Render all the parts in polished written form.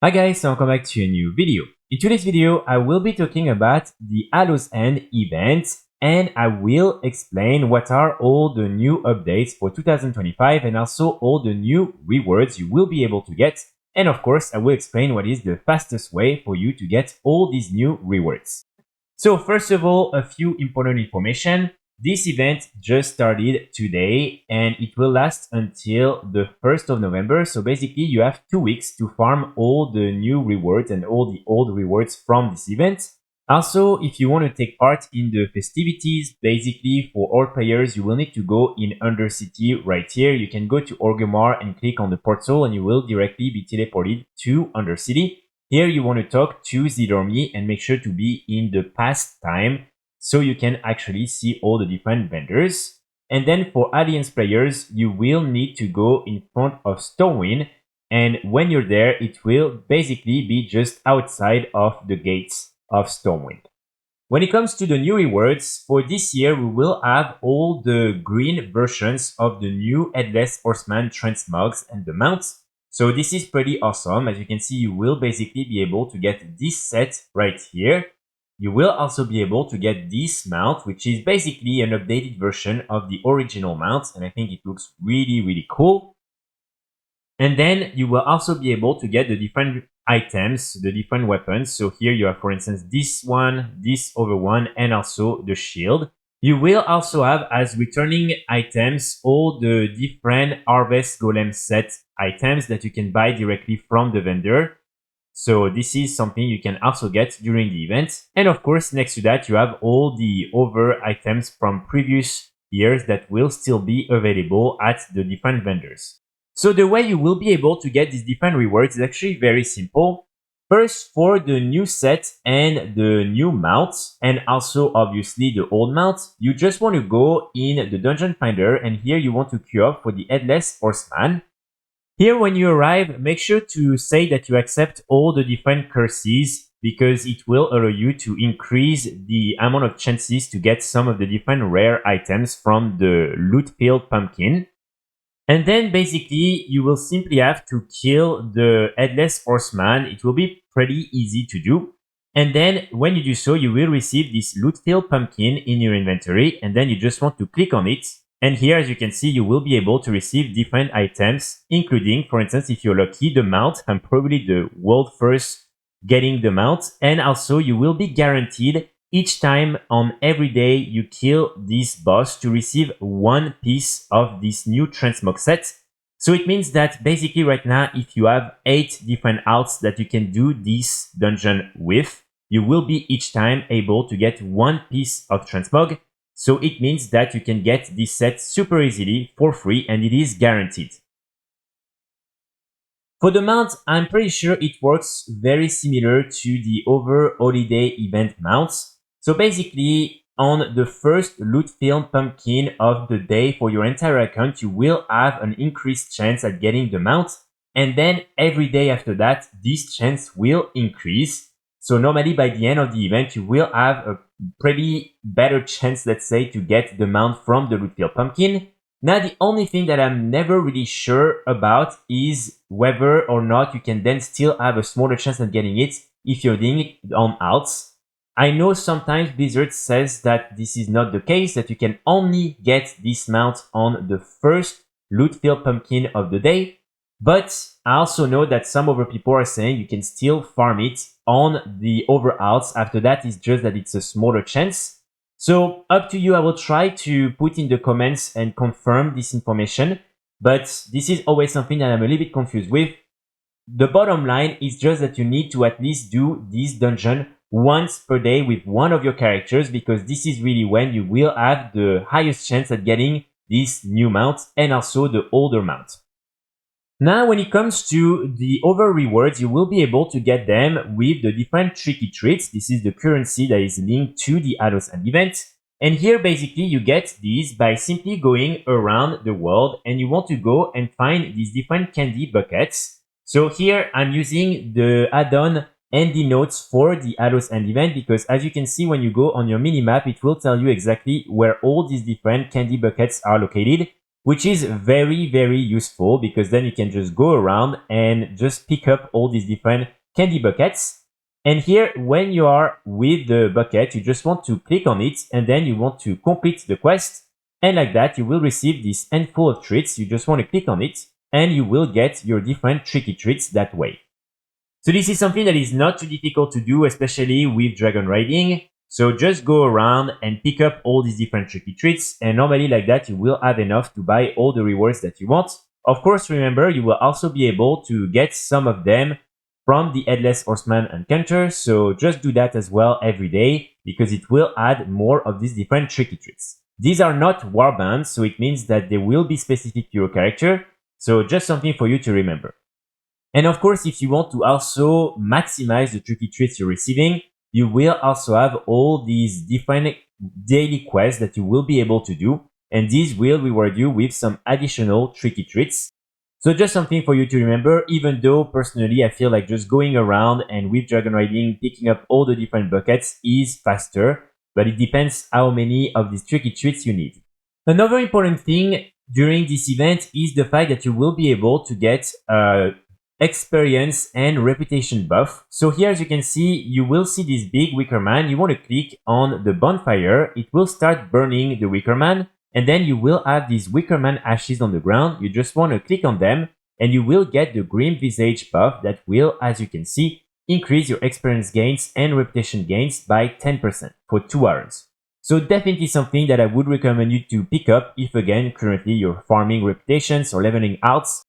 Hi guys, so welcome back to a new video. In today's video, I will be talking about the Hallow's End event and I will explain what are all the new updates for 2025 and also all the new rewards you will be able to get. And of course, I will explain what is the fastest way for you to get all these new rewards. So first of all, a few important information. This event just started today and it will last until the 1st of November. So basically you have 2 weeks to farm all the new rewards and all the old rewards from this event. Also, if you want to take part in the festivities, basically for all players, you will need to go in Undercity right here. You can go to Orgrimmar and click on the portal and you will directly be teleported to Undercity. Here you want to talk to Zidormi and make sure to be in the past time so you can actually see all the different vendors. And then for Alliance players, you will need to go in front of Stormwind. And when you're there, it will basically be just outside of the gates of Stormwind. When it comes to the new rewards, for this year, we will have all the green versions of the new Headless Horseman Transmogs and the mounts. So this is pretty awesome. As you can see, you will basically be able to get this set right here. You will also be able to get this mount, which is basically an updated version of the original mount. And I think it looks really, really cool. And then you will also be able to get the different items, the different weapons. So here you have, for instance, this one, this other one, and also the shield. You will also have as returning items all the different Harvest Golem set items that you can buy directly from the vendor. So this is something you can also get during the event. And of course, next to that, you have all the other items from previous years that will still be available at the different vendors. So the way you will be able to get these different rewards is actually very simple. First, for the new set and the new mounts, and also obviously the old mount, you just want to go in the Dungeon Finder, and here you want to queue up for the Headless Horseman. Here, when you arrive, make sure to say that you accept all the different curses because it will allow you to increase the amount of chances to get some of the different rare items from the loot-filled pumpkin. And then basically, you will simply have to kill the Headless Horseman. It will be pretty easy to do. And then when you do so, you will receive this loot-filled pumpkin in your inventory. And then you just want to click on it. And here, as you can see, you will be able to receive different items, including, for instance, if you're lucky, the mount. I'm probably the world first getting the mount. And also, you will be guaranteed each time on every day you kill this boss to receive one piece of this new Transmog set. So it means that basically right now, if you have 8 different outs that you can do this dungeon with, you will be each time able to get one piece of Transmog. So it means that you can get this set super easily for free and it is guaranteed. For the mount, I'm pretty sure it works very similar to the other holiday event mounts. So basically, on the first loot-filled pumpkin of the day for your entire account, you will have an increased chance at getting the mount. And then every day after that, this chance will increase. So normally by the end of the event, you will have a pretty better chance, let's say, to get the mount from the loot-filled pumpkin. Now, the only thing that I'm never really sure about is whether or not you can then still have a smaller chance at getting it if you're doing it on outs. I know sometimes Blizzard says that this is not the case, that you can only get this mount on the first loot-filled pumpkin of the day. But I also know that some other people are saying you can still farm it on the other outs. After that, it's just that it's a smaller chance. So up to you, I will try to put in the comments and confirm this information. But this is always something that I'm a little bit confused with. The bottom line is just that you need to at least do this dungeon once per day with one of your characters because this is really when you will have the highest chance at getting this new mount and also the older mount. Now, when it comes to the other rewards, you will be able to get them with the different tricky treats. This is the currency that is linked to the Hallow's End event. And here, basically, you get these by simply going around the world and you want to go and find these different candy buckets. So here, I'm using the Addon HandyNotes for the Hallow's End event because as you can see, when you go on your minimap, it will tell you exactly where all these different candy buckets are located. which is very useful because then you can just go around and just pick up all these different candy buckets. And here, when you are with the bucket, you just want to click on it and then you want to complete the quest. And like that, you will receive this handful of treats. You just want to click on it and you will get your different tricky treats that way. So this is something that is not too difficult to do, especially with dragon riding. So just go around and pick up all these different tricky treats, and normally like that you will have enough to buy all the rewards that you want. Of course, remember, you will also be able to get some of them from the Headless Horseman encounter, so just do that as well every day, because it will add more of these different tricky treats. These are not warbands, so it means that they will be specific to your character, so just something for you to remember. And of course, if you want to also maximize the tricky treats you're receiving, you will also have all these different daily quests that you will be able to do, and these will reward you with some additional tricky treats. So just something for you to remember, even though personally I feel like just going around and with dragon riding, picking up all the different buckets is faster, but it depends how many of these tricky treats you need. Another important thing during this event is the fact that you will be able to get experience and reputation buff. So here, as you can see, you will see this big wicker man. You want to click on the bonfire. It will start burning the wicker man, and then you will have these wicker man ashes on the ground. You just want to click on them and you will get the grim visage buff that will, as you can see, increase your experience gains and reputation gains by 10% for 2 hours. So definitely something that I would recommend you to pick up if again currently you're farming reputations or leveling outs.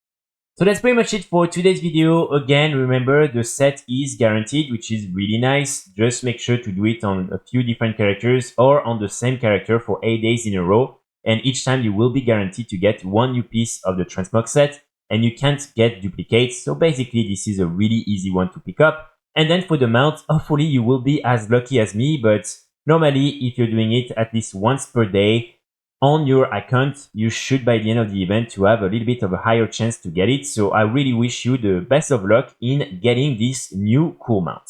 So that's pretty much it for today's video. Again, remember the set is guaranteed, which is really nice. Just make sure to do it on a few different characters or on the same character for 8 days in a row. And each time you will be guaranteed to get one new piece of the Transmog set, and you can't get duplicates. So basically this is a really easy one to pick up. And then for the mount, hopefully you will be as lucky as me, but normally if you're doing it at least once per day, on your account, you should by the end of the event to have a little bit of a higher chance to get it. So I really wish you the best of luck in getting this new cool mount.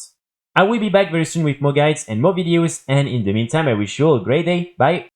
I will be back very soon with more guides and more videos, and in the meantime I wish you all a great day. Bye!